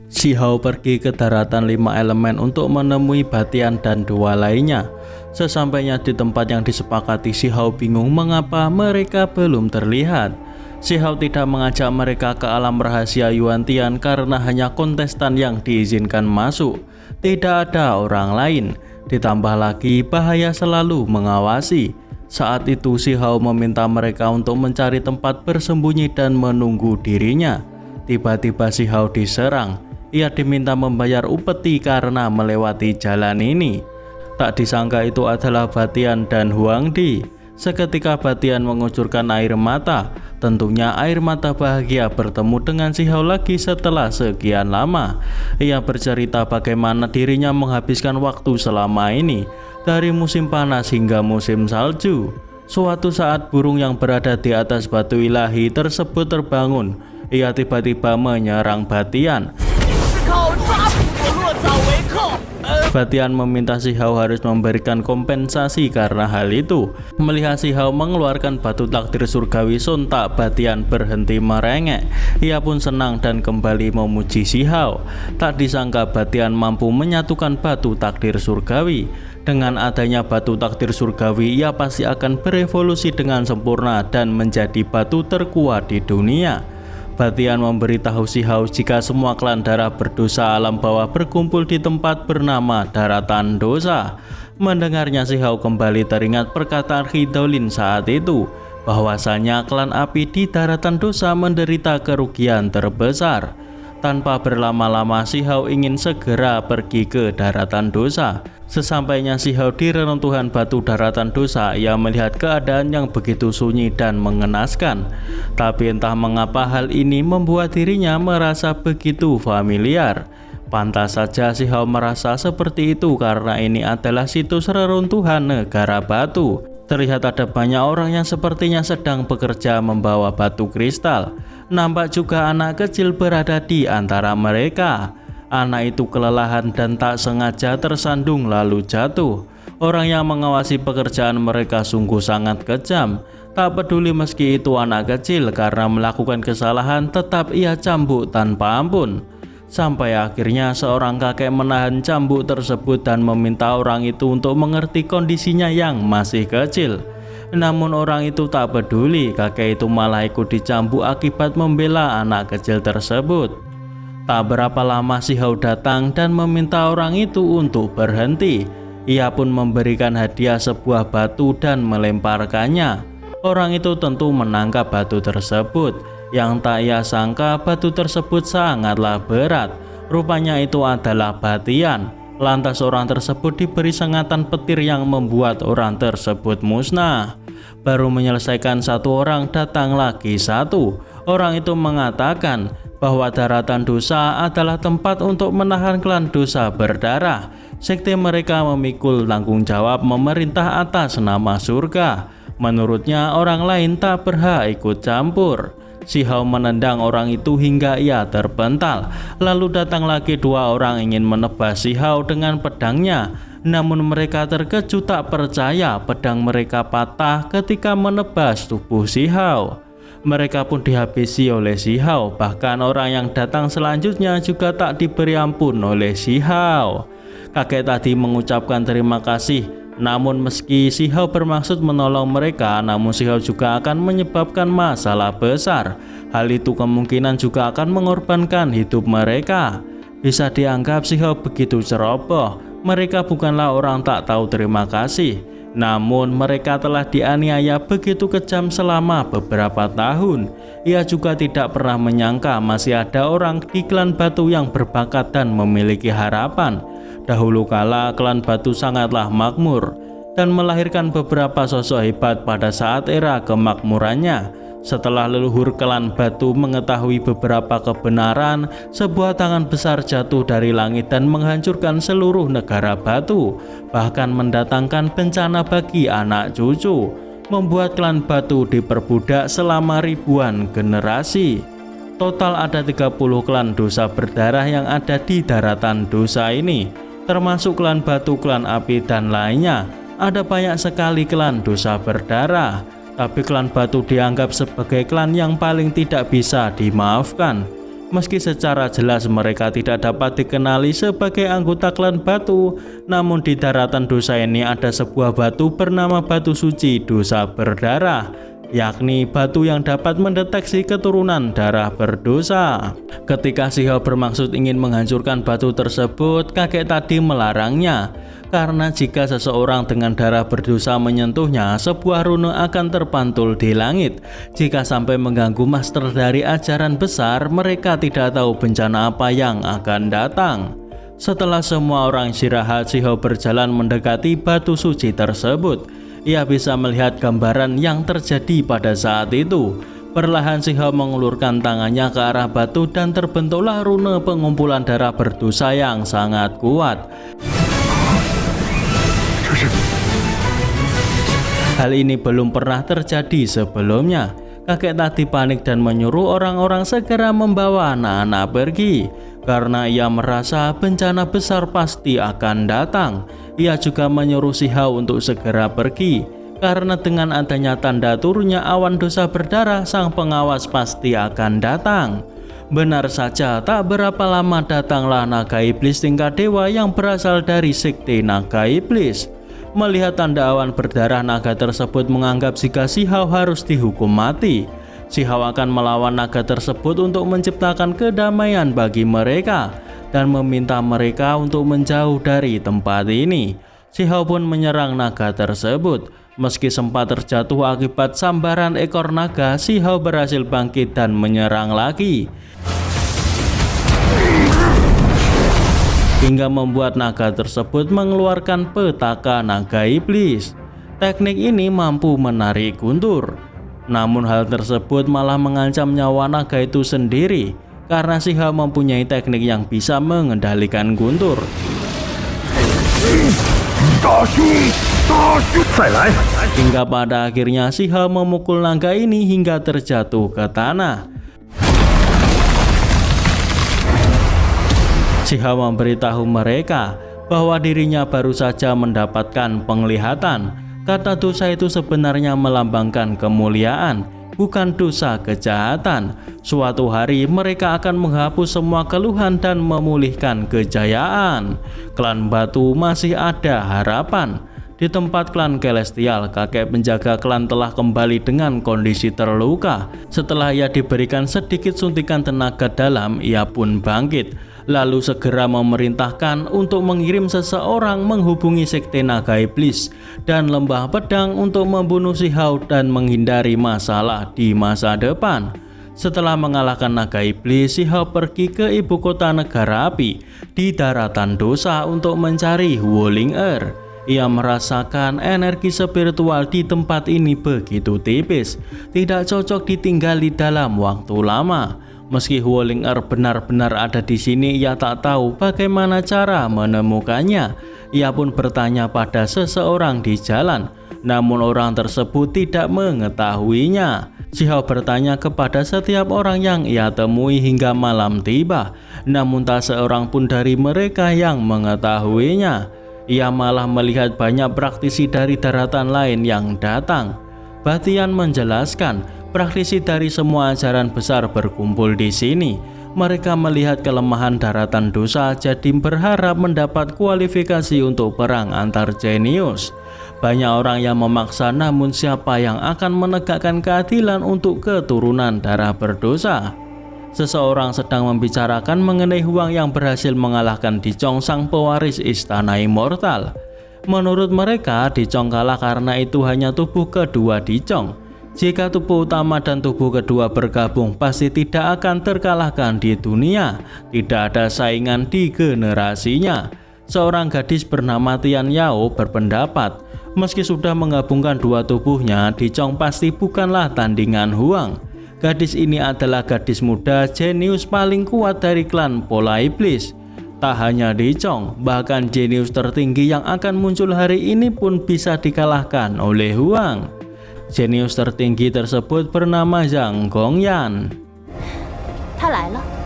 Shihao pergi ke daratan 5 elemen untuk menemui Batian dan 2 lainnya. Sesampainya di tempat yang disepakati, Shihao bingung mengapa mereka belum terlihat. Shihao tidak mengajak mereka ke alam rahasia Yuan-Tian karena hanya kontestan yang diizinkan masuk. Tidak ada orang lain. Ditambah lagi bahaya selalu mengawasi. Saat itu Shihao meminta mereka untuk mencari tempat bersembunyi dan menunggu dirinya. Tiba-tiba Shihao diserang. Ia diminta membayar upeti karena melewati jalan ini. Tak disangka itu adalah Batian dan Huangdi. Seketika Batian mengucurkan air mata. Tentunya air mata bahagia bertemu dengan Shihao lagi setelah sekian lama. Ia bercerita bagaimana dirinya menghabiskan waktu selama ini, dari musim panas hingga musim salju. Suatu saat burung yang berada di atas batu ilahi tersebut terbangun. Ia tiba-tiba menyerang Batian. Batian meminta Shihao harus memberikan kompensasi karena hal itu. Melihat Shihao mengeluarkan batu takdir surgawi, sontak Batian berhenti merengek. Ia pun senang dan kembali memuji Shihao. Tak disangka Batian mampu menyatukan batu takdir surgawi. Dengan adanya batu takdir surgawi, ia pasti akan berevolusi dengan sempurna dan menjadi batu terkuat di dunia. Batian memberitahu Shihao jika semua klan darah berdosa alam bawah berkumpul di tempat bernama Daratan Dosa. Mendengarnya, Shihao kembali teringat perkataan Hidolin saat itu, bahwasanya klan api di Daratan Dosa menderita kerugian terbesar. Tanpa berlama-lama, Shihao ingin segera pergi ke Daratan Dosa. Sesampainya Shihao di reruntuhan batu Daratan Dosa, ia melihat keadaan yang begitu sunyi dan mengenaskan. Tapi entah mengapa hal ini membuat dirinya merasa begitu familiar. Pantas saja Shihao merasa seperti itu karena ini adalah situs reruntuhan negara batu. Terlihat ada banyak orang yang sepertinya sedang bekerja membawa batu kristal. Nampak juga anak kecil berada di antara mereka. Anak itu kelelahan dan tak sengaja tersandung lalu jatuh. Orang yang mengawasi pekerjaan mereka sungguh sangat kejam. Tak peduli meski itu anak kecil, karena melakukan kesalahan tetap ia cambuk tanpa ampun. Sampai akhirnya seorang kakek menahan cambuk tersebut dan meminta orang itu untuk mengerti kondisinya yang masih kecil. Namun orang itu tak peduli, kakek itu malah ikut dicambuk akibat membela anak kecil tersebut. Tak berapa lama Shihao datang dan meminta orang itu untuk berhenti. Ia pun memberikan hadiah sebuah batu dan melemparkannya. Orang itu tentu menangkap batu tersebut. Yang tak ia sangka, batu tersebut sangatlah berat. Rupanya itu adalah Batian. Lantas orang tersebut diberi sengatan petir yang membuat orang tersebut musnah. Baru menyelesaikan satu orang, datang lagi satu. Orang itu mengatakan bahwa Daratan Dosa adalah tempat untuk menahan klan dosa berdarah. Sekte mereka memikul tanggung jawab memerintah atas nama surga. Menurutnya orang lain tak berhak ikut campur. Shihao menendang orang itu hingga ia terpental. Lalu datang lagi dua orang ingin menebas Shihao dengan pedangnya. Namun mereka terkejut tak percaya pedang mereka patah ketika menebas tubuh Shihao. Mereka pun dihabisi oleh Shihao. Bahkan orang yang datang selanjutnya juga tak diberi ampun oleh Shihao. Kakek tadi mengucapkan terima kasih. Namun meski Shihao bermaksud menolong mereka, namun Shihao juga akan menyebabkan masalah besar. Hal itu kemungkinan juga akan mengorbankan hidup mereka. Bisa dianggap Shihao begitu ceroboh. Mereka bukanlah orang tak tahu terima kasih. Namun mereka telah dianiaya begitu kejam selama beberapa tahun. Ia juga tidak pernah menyangka masih ada orang di klan batu yang berbakat dan memiliki harapan. Dahulu kala klan batu sangatlah makmur dan melahirkan beberapa sosok hebat pada saat era kemakmurannya. Setelah leluhur klan batu mengetahui beberapa kebenaran, sebuah tangan besar jatuh dari langit dan menghancurkan seluruh negara batu, bahkan mendatangkan bencana bagi anak cucu, membuat klan batu diperbudak selama ribuan generasi. Total ada 30 klan dosa berdarah yang ada di Daratan Dosa ini, termasuk klan batu, klan api, dan lainnya. Ada banyak sekali klan dosa berdarah, tapi klan batu dianggap sebagai klan yang paling tidak bisa dimaafkan. Meski secara jelas mereka tidak dapat dikenali sebagai anggota klan batu, namun di daratan dosa ini ada sebuah batu bernama batu suci dosa berdarah, yakni batu yang dapat mendeteksi keturunan darah berdosa. Ketika Si Hao bermaksud ingin menghancurkan batu tersebut, kakek tadi melarangnya, karena jika seseorang dengan darah berdosa menyentuhnya, sebuah rune akan terpantul di langit. Jika sampai mengganggu master dari ajaran besar, mereka tidak tahu bencana apa yang akan datang. Setelah semua orang istirahat, Si Hao berjalan mendekati batu suci tersebut. Ia bisa melihat gambaran yang terjadi pada saat itu. Perlahan Si Hao mengulurkan tangannya ke arah batu dan terbentuklah rune pengumpulan darah berdosa yang sangat kuat. Hal ini belum pernah terjadi sebelumnya. Kakek tadi panik dan menyuruh orang-orang segera membawa anak-anak pergi, karena ia merasa bencana besar pasti akan datang. Ia juga menyuruh Si Hao untuk segera pergi, karena dengan adanya tanda turunnya awan dosa berdarah, sang pengawas pasti akan datang. Benar saja, tak berapa lama datanglah naga iblis tingkat dewa yang berasal dari sekte naga iblis. Melihat tanda awan berdarah, naga tersebut menganggap jika Si Hao harus dihukum mati. Si Hao akan melawan naga tersebut untuk menciptakan kedamaian bagi mereka dan meminta mereka untuk menjauh dari tempat ini. Si Hao pun menyerang naga tersebut. Meski sempat terjatuh akibat sambaran ekor naga, Si Hao berhasil bangkit dan menyerang lagi, hingga membuat naga tersebut mengeluarkan petaka naga iblis. Teknik ini mampu menarik guntur. Namun hal tersebut malah mengancam nyawa naga itu sendiri, karena Si Hao mempunyai teknik yang bisa mengendalikan guntur. Hingga pada akhirnya Si Hao memukul naga ini hingga terjatuh ke tanah. Si Hao memberitahu mereka bahwa dirinya baru saja mendapatkan penglihatan. Kata dosa itu sebenarnya melambangkan kemuliaan, bukan dosa kejahatan. Suatu hari mereka akan menghapus semua keluhan dan memulihkan kejayaan. Klan batu masih ada harapan. Di tempat klan Celestial, kakek penjaga klan telah kembali dengan kondisi terluka. Setelah ia diberikan sedikit suntikan tenaga dalam, ia pun bangkit, lalu segera memerintahkan untuk mengirim seseorang menghubungi sekte naga iblis dan lembah pedang untuk membunuh Si Hao dan menghindari masalah di masa depan. Setelah mengalahkan naga iblis, Si Hao pergi ke ibu kota negara api di daratan dosa untuk mencari Wuling Er. Ia merasakan energi spiritual di tempat ini begitu tipis, tidak cocok ditinggali dalam waktu lama. Meski Wuling Er benar-benar ada di sini, ia tak tahu bagaimana cara menemukannya. Ia pun bertanya pada seseorang di jalan, namun orang tersebut tidak mengetahuinya. Si Hao bertanya kepada setiap orang yang ia temui hingga malam tiba, namun tak seorang pun dari mereka yang mengetahuinya. Ia malah melihat banyak praktisi dari daratan lain yang datang. Batian menjelaskan, praktisi dari semua ajaran besar berkumpul di sini. Mereka melihat kelemahan daratan dosa, jadi berharap mendapat kualifikasi untuk perang antar jenius. Banyak orang yang memaksa, namun siapa yang akan menegakkan keadilan untuk keturunan darah berdosa? Seseorang sedang membicarakan mengenai Huang yang berhasil mengalahkan Dicong, sang pewaris istana immortal. Menurut mereka, Dicong kalah karena itu hanya tubuh kedua Dicong. Jika tubuh utama dan tubuh kedua bergabung, pasti tidak akan terkalahkan di dunia. Tidak ada saingan di generasinya. Seorang gadis bernama Tian Yao berpendapat, meski sudah menggabungkan dua tubuhnya, Dicong pasti bukanlah tandingan Huang. Gadis ini adalah gadis muda jenius paling kuat dari klan Pola Iblis. Tak hanya Dicong, bahkan jenius tertinggi yang akan muncul hari ini pun bisa dikalahkan oleh Huang. Jenius tertinggi tersebut bernama Zhang Gongyan. 他来了。